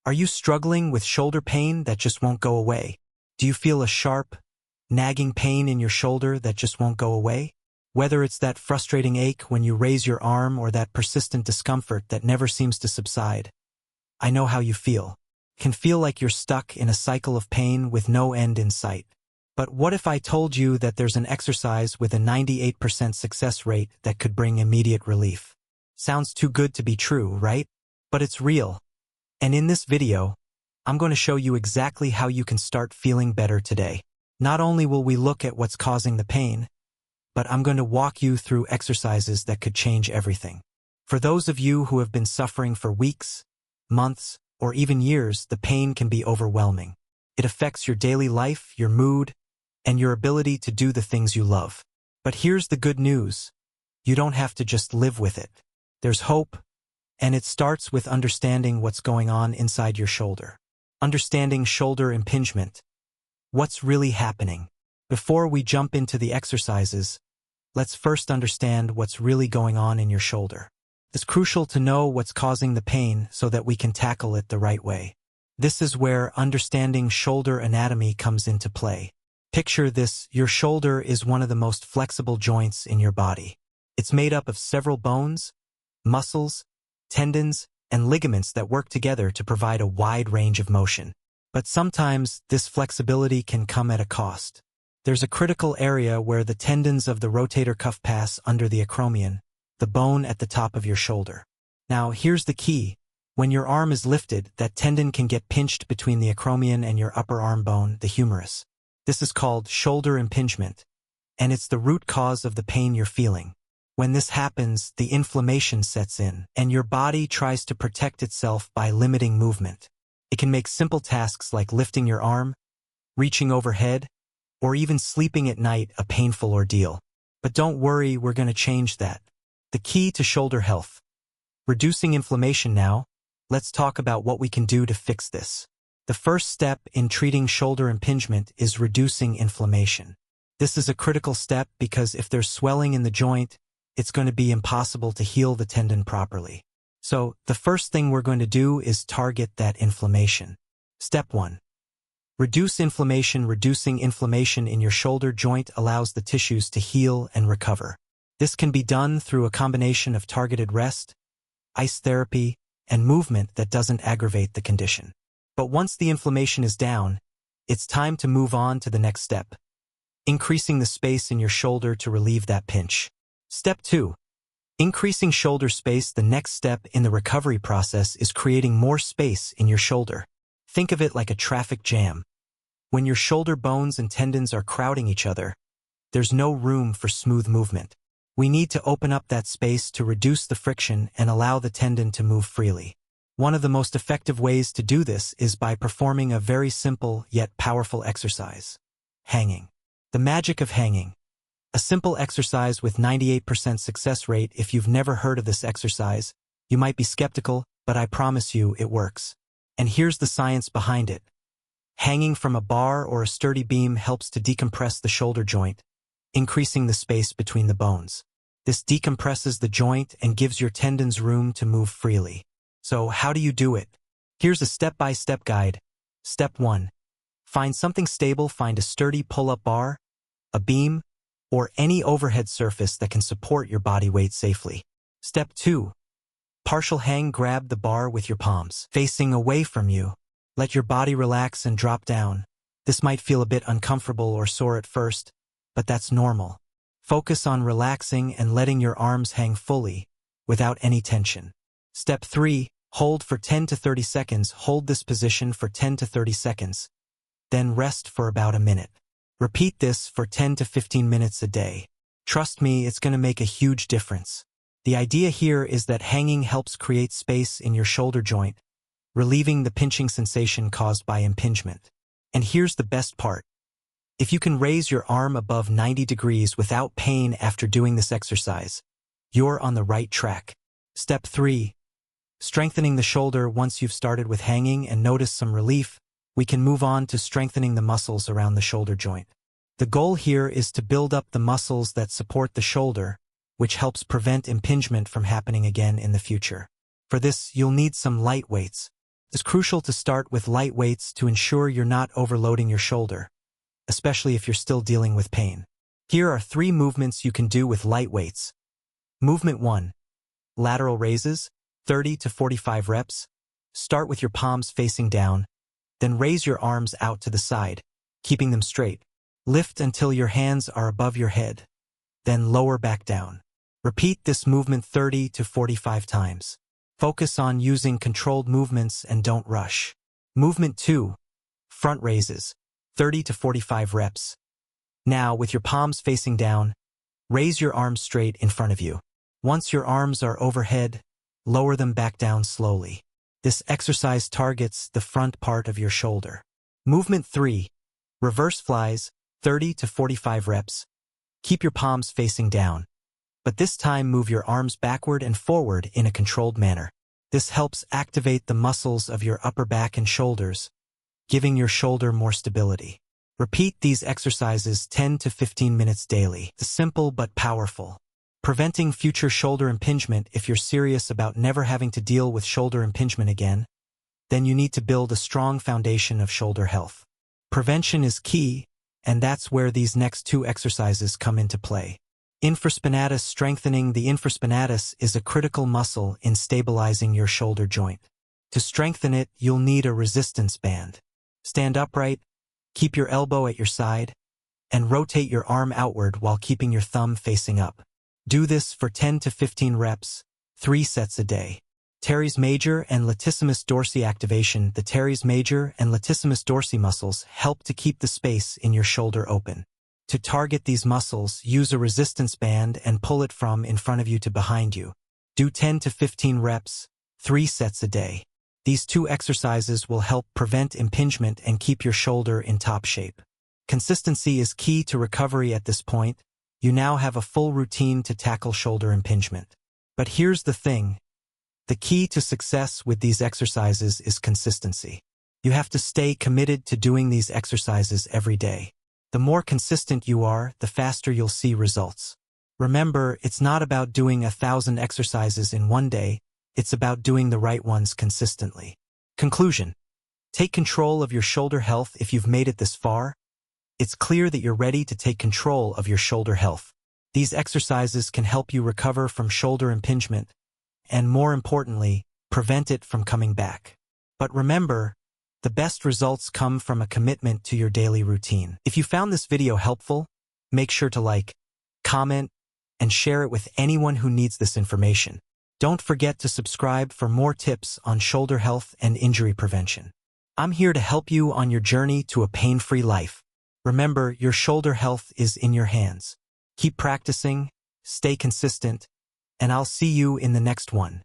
Are you struggling with shoulder pain that just won't go away? Do you feel a sharp, nagging pain in your shoulder that just won't go away? Whether it's that frustrating ache when you raise your arm or that persistent discomfort that never seems to subside, I know how you feel. It can feel like you're stuck in a cycle of pain with no end in sight. But what if I told you that there's an exercise with a 98% success rate that could bring immediate relief? Sounds too good to be true, right? But it's real. And in this video, I'm going to show you exactly how you can start feeling better today. Not only will we look at what's causing the pain, but I'm going to walk you through exercises that could change everything. For those of you who have been suffering for weeks, months, or even years, the pain can be overwhelming. It affects your daily life, your mood, and your ability to do the things you love. But here's the good news. You don't have to just live with it. There's hope, and it starts with understanding what's going on inside your shoulder. Understanding shoulder impingement. What's really happening? Before we jump into the exercises, let's first understand what's really going on in your shoulder. It's crucial to know what's causing the pain so that we can tackle it the right way. This is where understanding shoulder anatomy comes into play. Picture this: your shoulder is one of the most flexible joints in your body. It's made up of several bones, muscles, tendons, and ligaments that work together to provide a wide range of motion. But sometimes this flexibility can come at a cost. There's a critical area where the tendons of the rotator cuff pass under the acromion, the bone at the top of your shoulder. Now, here's the key. When your arm is lifted, that tendon can get pinched between the acromion and your upper arm bone, the humerus. This is called shoulder impingement, and it's the root cause of the pain you're feeling. When this happens, the inflammation sets in, and your body tries to protect itself by limiting movement. It can make simple tasks like lifting your arm, reaching overhead, or even sleeping at night a painful ordeal. But don't worry, we're going to change that. The key to shoulder health. Reducing inflammation. Now, let's talk about what we can do to fix this. The first step in treating shoulder impingement is reducing inflammation. This is a critical step because if there's swelling in the joint, it's going to be impossible to heal the tendon properly. So, the first thing we're going to do is target that inflammation. Step 1. Reduce inflammation. Reducing inflammation in your shoulder joint allows the tissues to heal and recover. This can be done through a combination of targeted rest, ice therapy, and movement that doesn't aggravate the condition. But once the inflammation is down, it's time to move on to the next step, increasing the space in your shoulder to relieve that pinch. Step 2. Increasing shoulder space. The next step in the recovery process is creating more space in your shoulder. Think of it like a traffic jam. When your shoulder bones and tendons are crowding each other, there's no room for smooth movement. We need to open up that space to reduce the friction and allow the tendon to move freely. One of the most effective ways to do this is by performing a very simple yet powerful exercise: hanging. The magic of hanging. A simple exercise with 98% success rate. If you've never heard of this exercise, you might be skeptical, but I promise you it works. And here's the science behind it. Hanging from a bar or a sturdy beam helps to decompress the shoulder joint, increasing the space between the bones. This decompresses the joint and gives your tendons room to move freely. So how do you do it? Here's a step-by-step guide. Step 1. Find something stable. Find a sturdy pull-up bar, a beam, or any overhead surface that can support your body weight safely. Step 2. Partial hang. Grab the bar with your palms facing away from you. Let your body relax and drop down. This might feel a bit uncomfortable or sore at first, but that's normal. Focus on relaxing and letting your arms hang fully, without any tension. Step 3. Hold for 10 to 30 seconds. Hold this position for 10 to 30 seconds. Then rest for about a minute. Repeat this for 10 to 15 minutes a day. Trust me, it's going to make a huge difference. The idea here is that hanging helps create space in your shoulder joint, relieving the pinching sensation caused by impingement. And here's the best part. If you can raise your arm above 90 degrees without pain after doing this exercise, you're on the right track. Step 3. Strengthening the shoulder. Once you've started with hanging and noticed some relief, we can move on to strengthening the muscles around the shoulder joint. The goal here is to build up the muscles that support the shoulder, which helps prevent impingement from happening again in the future. For this, you'll need some light weights. It's crucial to start with light weights to ensure you're not overloading your shoulder, especially if you're still dealing with pain. Here are 3 movements you can do with light weights. Movement 1. Lateral raises, 30 to 45 reps. Start with your palms facing down, then raise your arms out to the side, keeping them straight. Lift until your hands are above your head, then lower back down. Repeat this movement 30 to 45 times. Focus on using controlled movements and don't rush. Movement 2. Front raises, 30 to 45 reps. Now, with your palms facing down, raise your arms straight in front of you. Once your arms are overhead, lower them back down slowly. This exercise targets the front part of your shoulder. Movement 3. Reverse flies, 30 to 45 reps. Keep your palms facing down, but this time move your arms backward and forward in a controlled manner. This helps activate the muscles of your upper back and shoulders, giving your shoulder more stability. Repeat these exercises 10 to 15 minutes daily. It's simple but powerful. Preventing future shoulder impingement. If you're serious about never having to deal with shoulder impingement again, then you need to build a strong foundation of shoulder health. Prevention is key, and that's where these next 2 exercises come into play. Infraspinatus. Strengthening the infraspinatus is a critical muscle in stabilizing your shoulder joint. To strengthen it, you'll need a resistance band. Stand upright, keep your elbow at your side, and rotate your arm outward while keeping your thumb facing up. Do this for 10 to 15 reps, 3 sets a day. Teres major and latissimus dorsi activation. The teres major and latissimus dorsi muscles help to keep the space in your shoulder open. To target these muscles, use a resistance band and pull it from in front of you to behind you. Do 10 to 15 reps, 3 sets a day. These 2 exercises will help prevent impingement and keep your shoulder in top shape. Consistency is key to recovery at this point. You now have a full routine to tackle shoulder impingement. But here's the thing. The key to success with these exercises is consistency. You have to stay committed to doing these exercises every day. The more consistent you are, the faster you'll see results. Remember, it's not about doing 1,000 exercises in one day, it's about doing the right ones consistently. Conclusion. Take control of your shoulder health. If you've made it this far, it's clear that you're ready to take control of your shoulder health. These exercises can help you recover from shoulder impingement, and more importantly, prevent it from coming back. But remember, the best results come from a commitment to your daily routine. If you found this video helpful, make sure to like, comment, and share it with anyone who needs this information. Don't forget to subscribe for more tips on shoulder health and injury prevention. I'm here to help you on your journey to a pain-free life. Remember, your shoulder health is in your hands. Keep practicing, stay consistent, and I'll see you in the next one.